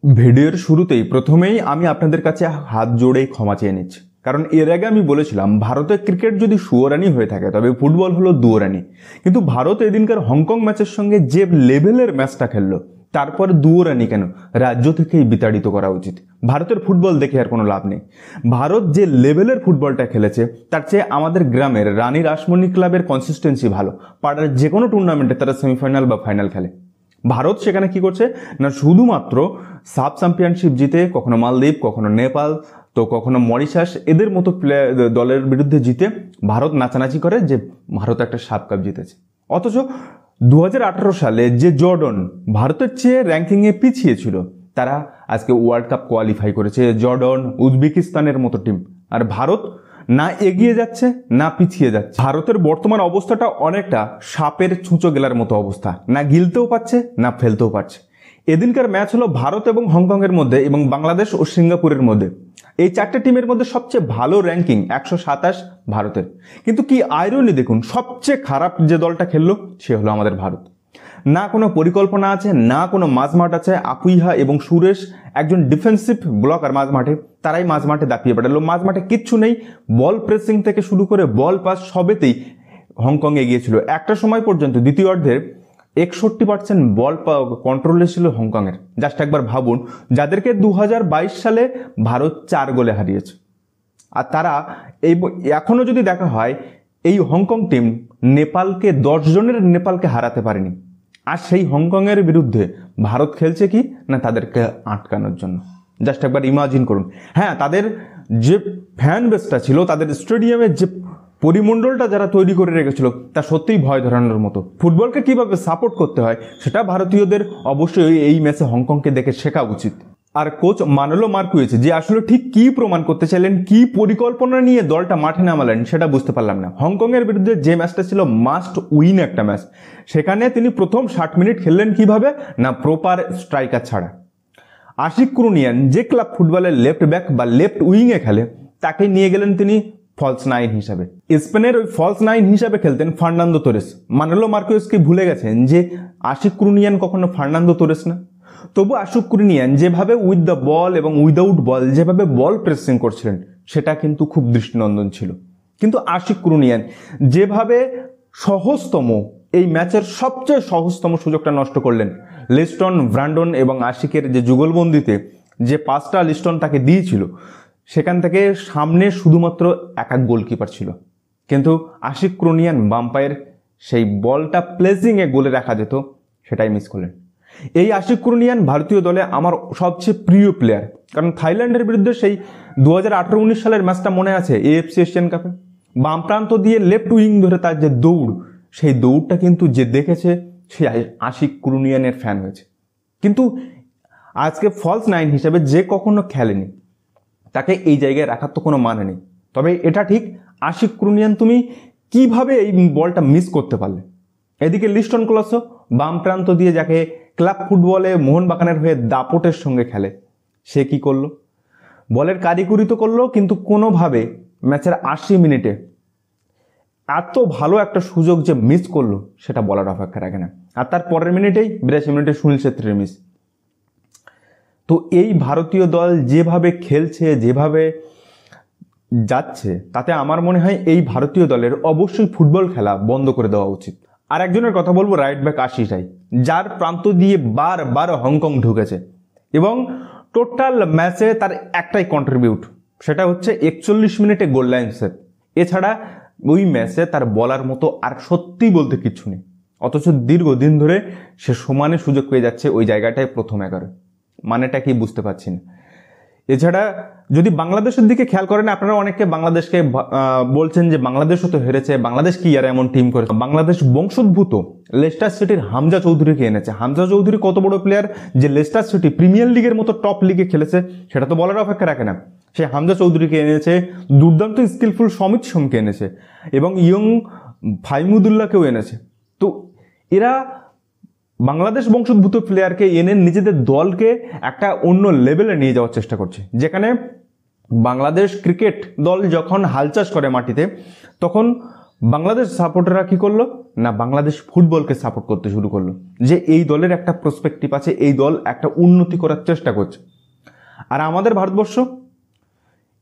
ভিডিওর শুরুতেই প্রথমেই আমি আপনাদের কাছে হাত জোড়েই ক্ষমা চেয়ে নিচ্ছি, কারণ এর আগে আমি বলেছিলাম ভারতের ক্রিকেট যদি সুয়োরানি হয়ে থাকে তবে ফুটবল হলো দুয়োরানি। কিন্তু ভারত এদিনকার হংকং ম্যাচের সঙ্গে যে লেভেলের ম্যাচটা খেললো তারপরে দুয়োরানি কেন, রাজ্য থেকেই বিতাড়িত করা উচিত। ভারতের ফুটবল দেখে আর কোনো লাভ নেই। ভারত যে লেভেলের ফুটবলটা খেলেছে তার চেয়ে আমাদের গ্রামের রানী রাসমণি ক্লাবের কনসিস্টেন্সি ভালো। পাড়ার যে কোনো টুর্নামেন্টে তারা সেমিফাইনাল বা ফাইনাল খেলে। ভারত সেখানে কি করছে না, শুধুমাত্র সাব চ্যাম্পিয়নশিপ জিতে, কখনো মালদ্বীপ, কখনো নেপাল, তো কখনো মরিশাস, এদের মতো দলের বিরুদ্ধে জিতে ভারত নাচানাচি করে যে ভারত একটা সাব কাপ জিতেছে। অথচ 2018 সালে যে জর্ডন ভারতের চেয়ে র্যাঙ্কিংয়ে পিছিয়ে ছিল, তারা আজকে ওয়ার্ল্ড কাপ কোয়ালিফাই করেছে। জর্ডন, উজবেকিস্তানের মতো টিম। আর ভারত না এগিয়ে যাচ্ছে না পিছিয়ে যাচ্ছে। ভারতের বর্তমান অবস্থাটা অনেকটা সাপের ছুঁচো গেলার মতো অবস্থা, না গিলতেও পারছে না ফেলতেও পারছে। এদিনকার ম্যাচ হলো ভারত এবং হংকং এর মধ্যে এবং বাংলাদেশ ও সিঙ্গাপুরের মধ্যে। এই চারটে টিমের মধ্যে সবচেয়ে ভালো র্যাঙ্কিং 127 ভারতের। কিন্তু কি আয়রনি দেখুন, সবচেয়ে খারাপ যে দলটা খেললো সে হলো আমাদের ভারত। না কোনো পরিকল্পনা আছে, না কোনো মাঝমাঠ আছে। আপুইহা এবং সুরেশ একজন ডিফেন্সিভ ব্লকার মাঝমাঠে, তারাই মাঝমাঠে দাপিয়ে পাঠালো। মাঝমাঠে কিচ্ছু নেই। বল প্রেসিং থেকে শুরু করে বল পাস সবেতেই হংকং এগিয়েছিল। একটা সময় পর্যন্ত দ্বিতীয় অর্ধের 61% বল কন্ট্রোলে ছিল হংকংয়ের। জাস্ট একবার ভাবুন, যাদেরকে 2022 সালে ভারত 4 গোলে হারিয়েছে। আর তারা এখনো যদি দেখা হয়, এই হংকং টিম নেপালকে 10 জনের নেপালকে হারাতে পারেনি। আর সেই হংকংয়ের বিরুদ্ধে ভারত খেলছে কি না, তাদেরকে আটকানোর জন্য। জাস্ট একবার ইমাজিন করুন। হ্যাঁ, তাদের যে ফ্যান বেসটা ছিল, তাদের স্টেডিয়ামের যে পরিমণ্ডলটা যারা তৈরি করে রেখেছিল, তা সত্যিই ভয় ধরানোর মতো। ফুটবলকে কিভাবে সাপোর্ট করতে হয় সেটা ভারতীয়দের অবশ্যই এই ম্যাচে হংকংকে দেখে শেখা উচিত। আর কোচ মানোলো মার্কুয়েজ যে আসলে ঠিক কি প্রমাণ করতে চাইলেন, কি পরিকল্পনা নিয়ে দলটা মাঠে নামালেন সেটা বুঝতে পারলাম না। হংকং এর বিরুদ্ধে যে ম্যাচটা ছিল মাস্ট উইন একটা ম্যাচ, সেখানে তিনি প্রথম 60 মিনিট খেললেন কিভাবে না, প্রপার স্ট্রাইকার ছাড়া। আশিক কুরুনিয়ান যে ক্লাব ফুটবলের লেফট ব্যাক বা লেফট উইংয়ে খেলে, তাকে নিয়ে গেলেন তিনি ফলস 9 হিসাবে। স্পেনের ওই ফলস 9 হিসাবে খেলতেন ফার্নান্দো তোরেস। মানোলো মার্কুয়েজকে ভুলে গেছেন যে আশিক কুরুনিয়ান কখনো ফার্নান্দো তোরেস না। তবু আশিক কুরুনিয়ান যেভাবে উইথ দ্য বল এবং উইদাউট বল যেভাবে বল প্রেসিং করছিলেন, সেটা কিন্তু খুব দৃষ্টিনন্দন ছিল। কিন্তু আশিক কুরুনিয়ান যেভাবে সহজতম, এই ম্যাচের সবচেয়ে সহজতম সুযোগটা নষ্ট করলেন। লিস্টন, ব্র্যান্ডন এবং আশিকের যে যুগলবন্দিতে যে পাসটা লিস্টন তাকে দিয়েছিল, সেখান থেকে সামনে শুধুমাত্র এক গোলকিপার ছিল। কিন্তু আশিক কুরুনিয়ান বাম্পায়ের সেই বলটা প্লেসিংয়ে গোলে রাখা যেত, সেটাই মিস করলেন। এই আশিক কুরুনিয়ান ভারতীয় দলে আমার সবচেয়ে প্রিয় প্লেয়ার। কারণ থাইল্যান্ডের বিরুদ্ধে সেই 2018-19 সালের ম্যাচটা মনে আছে, AFC এশিয়ান কাপে। বাম প্রান্ত দিয়ে লেফট উইং ধরে তার যে দৌড়, সেই দৌড়টা কিন্তু যে দেখেছে সে আশিক কুরুনিয়ানের ফ্যান হয়েছে। কিন্তু আজকে ফলস 9 হিসেবে যে কখনো খেলেনি, তাকে এই জায়গায় রাখার তো কোনো মানে নেই। তবে এটা ঠিক, আশিক কুরুনিয়ান তুমি কিভাবে এই বলটা মিস করতে পারলে? এদিকে লিস্টন ক্লসো বাম প্রান্ত দিয়ে, যাকে ক্লাব ফুটবলে মোহনবাগানের হয়ে দাপটের সঙ্গে খেলে, সে কি করলো? বলের কারিগরি তো করলো, কিন্তু কোনোভাবে ম্যাচের 80 মিনিটে এত ভালো একটা সুযোগ যে মিস করলো সেটা বলার অপেক্ষা রাখে না। আর তার পরের মিনিটেই 82 মিনিটে সুনীল ছেত্রীর মিস। তো এই ভারতীয় দল যেভাবে খেলছে, যেভাবে যাচ্ছে, তাতে আমার মনে হয় এই ভারতীয় দলের অবশ্যই ফুটবল খেলা বন্ধ করে দেওয়া উচিত। আর একজনের কথা বলবো, রাইট ব্যাক আশিসরাই, যার প্রান্ত দিয়ে বারবার হংকং ঢুকেছে এবং টোটাল ম্যাচে তার একটাই কন্ট্রিবিউট, সেটা হচ্ছে 41 মিনিটে গোল লাইন সেভ। এছাড়া ওই ম্যাচে তার বলার মতো আর সত্যি বলতে কিচ্ছু নেই। অথচ দীর্ঘদিন ধরে সে সমানে সুযোগ পেয়ে যাচ্ছে ওই জায়গাটায় প্রথম 11। মানেটা কি বুঝতে পারছি না। এছাড়া যদি বাংলাদেশের দিকে খেয়াল করেন, আপনারা অনেকে বাংলাদেশকে বলছেন যে বাংলাদেশও তো হেরেছে, বাংলাদেশ কি আর এমন টিম করেছে। বাংলাদেশ বংশোদ্ভূত লেস্টার সিটির হামজা চৌধুরীকে এনেছে। হামজা চৌধুরী কত বড় প্লেয়ার যে লেস্টার সিটি প্রিমিয়ার লিগের মতো টপ লিগে খেলেছে, সেটা তো বলার অপেক্ষা রাখে না। সে হামজা চৌধুরীকে এনেছে, দুর্দান্ত স্কিলফুল সমিত সোমকে এনেছে এবং ইয়ং ফাইমুদুল্লাহকেও এনেছে। তো এরা বাংলাদেশ বংশোদ্ভূত প্লেয়ারকে এনে নিজেদের দলকে একটা অন্য লেভেলে নিয়ে যাওয়ার চেষ্টা করছে। যেখানে বাংলাদেশ ক্রিকেট দল যখন হাল চাষ করে মাটিতে, তখন বাংলাদেশ সাপোর্টাররা কি করলো না, বাংলাদেশ ফুটবলকে সাপোর্ট করতে শুরু করলো যে এই দলের একটা প্রসপেক্টিভ আছে, এই দল একটা উন্নতি করার চেষ্টা করছে। আর আমাদের ভারতবর্ষ,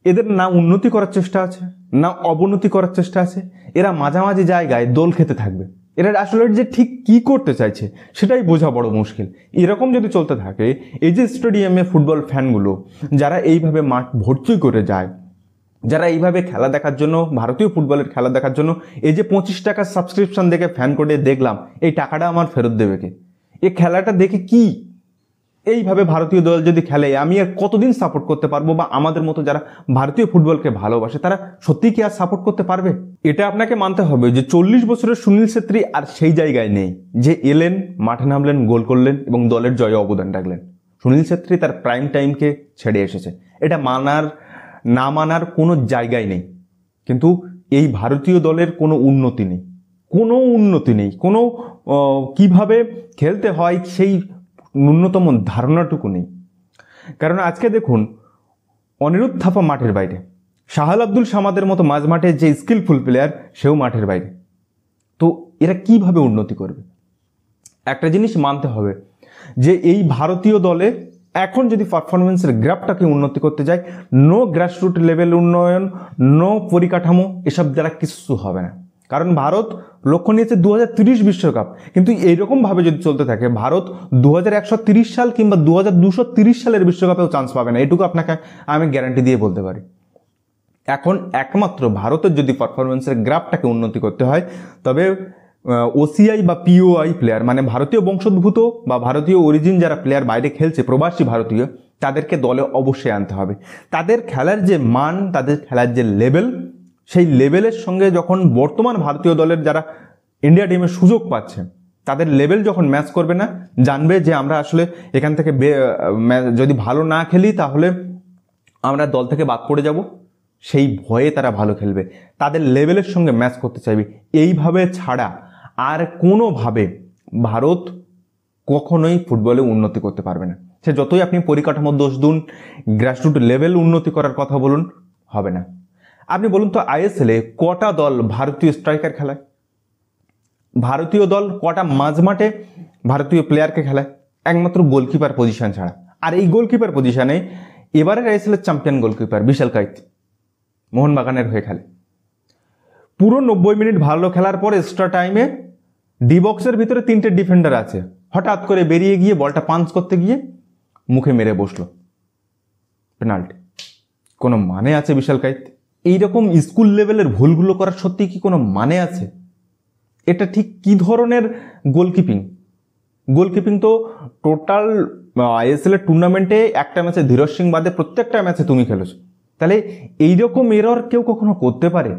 এদের না উন্নতি করার চেষ্টা আছে না অবনতি করার চেষ্টা আছে, এরা মাঝামাঝি জায়গায় দোল খেতে থাকবে। এরা আসলে যে ঠিক কি করতে চাইছে সেটাই বোঝা বড় মুশকিল। এরকম যদি চলতে থাকে, এই যে স্টেডিয়ামে ফুটবল ফ্যানগুলো যারা এইভাবে মাঠ ভর্তি করে যায়, যারা এইভাবে খেলা দেখার জন্য, ভারতীয় ফুটবলের খেলা দেখার জন্য এই যে 25 টাকার সাবস্ক্রিপশন দেখে ফ্যান কোডে দেখলাম, এই টাকাটা আমার ফেরত দেবে কে? এই খেলাটা দেখে কি এইভাবে ভারতীয় দল যদি খেলে আমি আর কতদিন সাপোর্ট করতে পারবো? বা আমাদের মতো যারা ভারতীয় ফুটবলকে ভালোবাসে তারা সত্যি কি আর সাপোর্ট করতে পারবে? এটা আপনাকে মানতে হবে যে 40 বছরের সুনীল ছেত্রী আর সেই জায়গায় নেই যে এলেন, মাঠে নামলেন, গোল করলেন এবং দলের জয়ে অবদান রাখলেন। সুনীল ছেত্রী তার প্রাইম টাইমকে ছেড়ে এসেছে, এটা মানার না মানার কোনো জায়গায় নেই। কিন্তু এই ভারতীয় দলের কোনো উন্নতি নেই, কোনো কিভাবে খেলতে হয় সেই ন্যূনতম ধারণাটুকু নেই। কারণ আজকে দেখুন, অনিরুদ্ধ থাপা মাঠের বাইরে, শাহাল আব্দুল সামাদের মতো মাঝ মাঠে যে স্কিলফুল প্লেয়ার সেও মাঠের বাইরে। তো এরা কিভাবে উন্নতি করবে? একটা জিনিস মানতে হবে যে এই ভারতীয় দলে এখন যদি পারফরমেন্সের গ্রাফটাকে উন্নতি করতে যায়, নো গ্রাসরুট লেভেল উন্নয়ন, নো পরিকাঠামো, এসব দ্বারা কিছু হবে না। কারণ ভারত লক্ষ্য নিয়েছে 2030 বিশ্বকাপ, কিন্তু এইরকমভাবে যদি চলতে থাকে ভারত 2130 সাল কিংবা 2230 সালের বিশ্বকাপেও চান্স পাবে না, এটুকু আপনাকে আমি গ্যারান্টি দিয়ে বলতে পারি। এখন একমাত্র ভারতের যদি পারফরমেন্সের গ্রাফটাকে উন্নতি করতে হয়, তবে ওসিআই বা পিওআই প্লেয়ার, মানে ভারতীয় বংশোদ্ভূত বা ভারতীয় অরিজিন যারা প্লেয়ার বাইরে খেলছে, প্রবাসী ভারতীয়, তাদেরকে দলে অবশ্যই আনতে হবে। তাদের খেলার যে মান, তাদের খেলার যে লেভেল, সেই লেভেলের সঙ্গে যখন বর্তমান ভারতীয় দলের যারা ইন্ডিয়া টিমে সুযোগ পাচ্ছে তাদের লেভেল যখন ম্যাচ করবে না, জানবে যে আমরা আসলে এখান থেকে যদি ভালো না খেলি তাহলে আমরা দল থেকে বাদ পড়ে যাব, সেই ভয়ে তারা ভালো খেলবে, তাদের লেভেলের সঙ্গে ম্যাচ করতে চাইবে। এইভাবে ছাড়া আর কোনোভাবে ভারত কখনোই ফুটবলে উন্নতি করতে পারবে না। সে যতই আপনি পরিকাঠামোর দোষ দিন, গ্রাসরুট লেভেল উন্নতি করার কথা বলুন, হবে না। আপনি বলুন তো, আইএসএলে কটা দল ভারতীয় স্ট্রাইকার খেলায়? ভারতীয় দল কটা মাঝমাঠে ভারতীয় প্লেয়ারকে খেলায়? একমাত্র গোলকিপার পজিশন ছাড়া। আর এই গোলকিপার পজিশনে এবারের আইএসএলের চ্যাম্পিয়ন গোলকিপার বিশাল কাইত মোহনবাগানের হয়ে খেলে। পুরো 90 মিনিট ভালো খেলার পর এক্সট্রা টাইমে ডি বক্সের ভিতরে 3টে ডিফেন্ডার আছে, হঠাৎ করে বেরিয়ে গিয়ে বলটা পাঞ্চ করতে গিয়ে মুখে মেরে বসলো, পেনাল্টি। কোনো মানে আছে বিশাল কাইত? এইরকম স্কুল লেভেলের ভুলগুলো করার সত্যি কি কোনো মানে আছে? এটা ঠিক কি ধরনের গোলকিপিং? তো টোটাল আইএসএল এর টুর্নামেন্টে একটা ম্যাচে ধীরজ সিং বাদে প্রত্যেকটা ম্যাচে তুমি খেলেছো, তাহলে এইরকম এরর কেউ কখনো করতে পারে?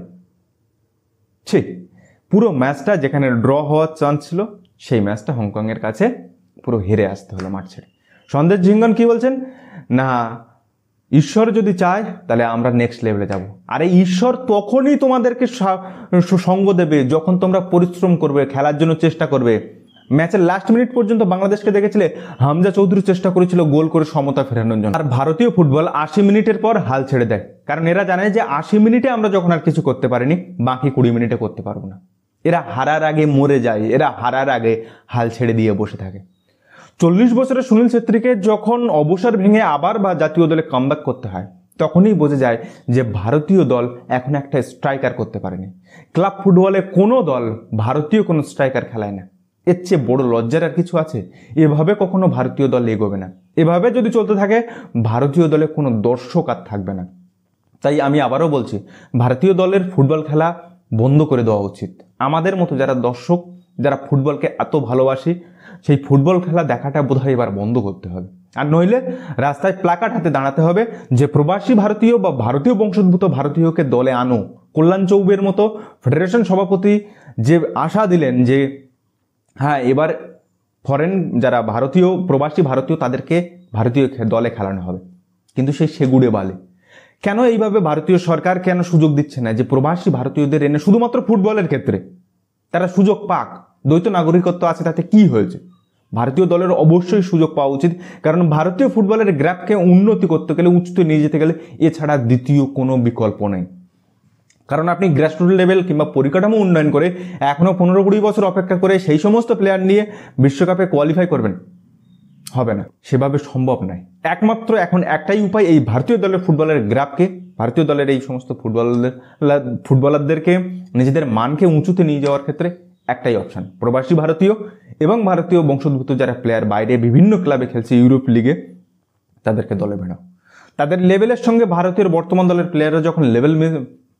পুরো ম্যাচটা যেখানে ড্র হওয়ার চান্স ছিল, সেই ম্যাচটা হংকংয়ের কাছে পুরো হেরে আসতে হলো মাঠ ছেড়ে। সন্দেশ ঝিঙ্গন কি বলছেন না, ঈশ্বর যদি চায় তাহলে আমরা নেক্সট লেভেলে যাব। আরে ঈশ্বর তখনই তোমাদেরকে সঙ্গ দেবে যখন তোমরা পরিশ্রম করবে, খেলার জন্য চেষ্টা করবে। ম্যাচের লাস্ট মিনিট পর্যন্ত বাংলাদেশকে দেখেছিলে, হামজা চৌধুরী চেষ্টা করেছিল গোল করে সমতা ফেরানোর জন্য। আর ভারতীয় ফুটবল 80 মিনিটের পর হাল ছেড়ে দেয়, কারণ এরা জানে যে 80 মিনিটে আমরা যখন আর কিছু করতে পারিনি, বাকি 20 মিনিটে করতে পারবো না। এরা হারার আগে মরে যায়, এরা হারার আগে হাল ছেড়ে দিয়ে বসে থাকে। 40 বছরের সুনীল ছেত্রীকে যখন অবসর ভেঙে আবার বা জাতীয় দলে কামব্যাক করতে হয়, তখনই বোঝা যায় যে ভারতীয় দল এখন একটা স্ট্রাইকার করতে পারেনি। ক্লাব ফুটবলে কোনো দল ভারতীয় কোনো স্ট্রাইকার খেলায় না। এর চেয়ে বড় লজ্জার আর কিছু আছে? এভাবে কখনো ভারতীয় দল এগোবে না। এভাবে যদি চলতে থাকে ভারতীয় দলে কোনো দর্শক আর থাকবে না। তাই আমি আবারও বলছি, ভারতীয় দলের ফুটবল খেলা বন্ধ করে দেওয়া উচিত। আমাদের মতো যারা দর্শক, যারা ফুটবলকে এত ভালোবাসি, সেই ফুটবল খেলা দেখাটা বোধহয় এবার বন্ধ করতে হবে। আর নইলে রাস্তায় প্লাকার্ড হাতে দাঁড়াতে হবে যে প্রবাসী ভারতীয় বা ভারতীয় বংশোদ্ভূত ভারতীয়কে দলে আনো। কল্যাণ চৌবের মতো ফেডারেশন সভাপতি যে আশা দিলেন যে হ্যাঁ এবার ফরেন যারা ভারতীয়, প্রবাসী ভারতীয়, তাদেরকে ভারতীয় দলে খেলানো হবে, কিন্তু সেই সেগুড়ে বালে কেন এইভাবে ভারতীয় সরকার কেন সুযোগ দিচ্ছে না যে প্রবাসী ভারতীয়দের এনে শুধুমাত্র ফুটবলের ক্ষেত্রে তারা সুযোগ পাক? দ্বৈত নাগরিকত্ব আছে, তাতে কি হয়েছে? ভারতীয় দলের অবশ্যই সুযোগ পাওয়া উচিত, কারণ ভারতীয় ফুটবলের গ্রাফকে উন্নতি করতে গেলে, উঁচুতে নিয়ে যেতে গেলে এছাড়া দ্বিতীয় কোনো বিকল্প নেই। কারণ আপনি গ্রাসরুট লেভেল কিংবা পরিকাঠামো উন্নয়ন করে এখনও 15-20 বছর অপেক্ষা করে সেই সমস্ত প্লেয়ার নিয়ে বিশ্বকাপে কোয়ালিফাই করবেন, হবে না, সেভাবে সম্ভব নয়। একমাত্র এখন একটাই উপায়, এই ভারতীয় দলের ফুটবলের গ্রাফকে, ভারতীয় দলের এই সমস্ত ফুটবলারদেরকে নিজেদের মানকে উঁচুতে নিয়ে যাওয়ার ক্ষেত্রে একটাই অপশান, প্রবাসী ভারতীয় এবং ভারতীয় বংশোদ্ভূত যারা প্লেয়ার বাইরে বিভিন্ন ক্লাবে খেলছে, ইউরোপ লিগে, তাদেরকে দলে ভেড়াও। তাদের লেভেলের সঙ্গে ভারতীয় বর্তমান দলের প্লেয়াররা যখন লেভেল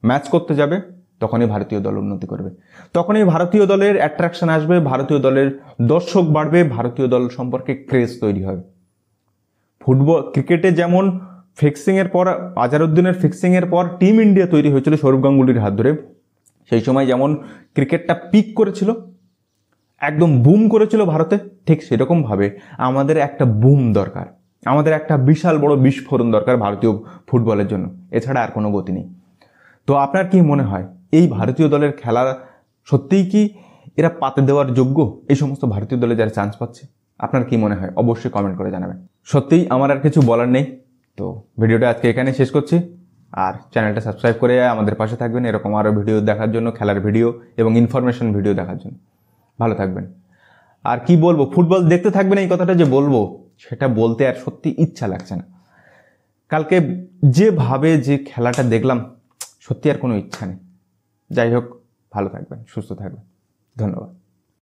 ম্যাচ করতে যাবে, তখনই ভারতীয় দল উন্নতি করবে, তখনই ভারতীয় দলের অ্যাট্রাকশন আসবে, ভারতীয় দলের দর্শক বাড়বে, ভারতীয় দল সম্পর্কে ক্রেজ তৈরি হবে। ফুটবল ক্রিকেটে যেমন ফিক্সিংয়ের পর, আজহারউদ্দিনের ফিক্সিংয়ের পর টিম ইন্ডিয়া তৈরি হয়েছিল সৌরভ গাঙ্গুলির হাত ধরে, সেই সময় যেমন ক্রিকেটটা পিক করেছিল, একদম বুম করেছিল ভারতে, ঠিক সেরকমভাবে আমাদের একটা বুম দরকার, আমাদের একটা বিশাল বড় বিস্ফোরণ দরকার ভারতীয় ফুটবলের জন্য, এছাড়া আর কোনো গতি নেই। তো আপনার কি মনে হয় এই ভারতীয় দলের খেলা সত্যিই কি এরা পাতে দেওয়ার যোগ্য, এই সমস্ত ভারতীয় দলে যারা চান্স পাচ্ছে? আপনার কি মনে হয় অবশ্যই কমেন্ট করে জানাবেন। সত্যিই আমার আর কিছু বলার নেই, তো ভিডিওটা আজকে এখানে শেষ করছি। আর চ্যানেলটা সাবস্ক্রাইব করে আমাদের পাশে থাকবেন এরকম আরও ভিডিও দেখার জন্য, খেলার ভিডিও এবং ইনফরমেশন ভিডিও দেখার জন্য। ভালো থাকবেন। আর কি বলবো, ফুটবল দেখতে থাকবেন এই কথাটা যে বলবো, সেটা বলতে আর সত্যি ইচ্ছা লাগছে না। কালকে যেভাবে যে খেলাটা দেখলাম, সত্যি আর কোনো ইচ্ছা নেই। যাই হোক, ভালো থাকবেন, সুস্থ থাকবেন, ধন্যবাদ।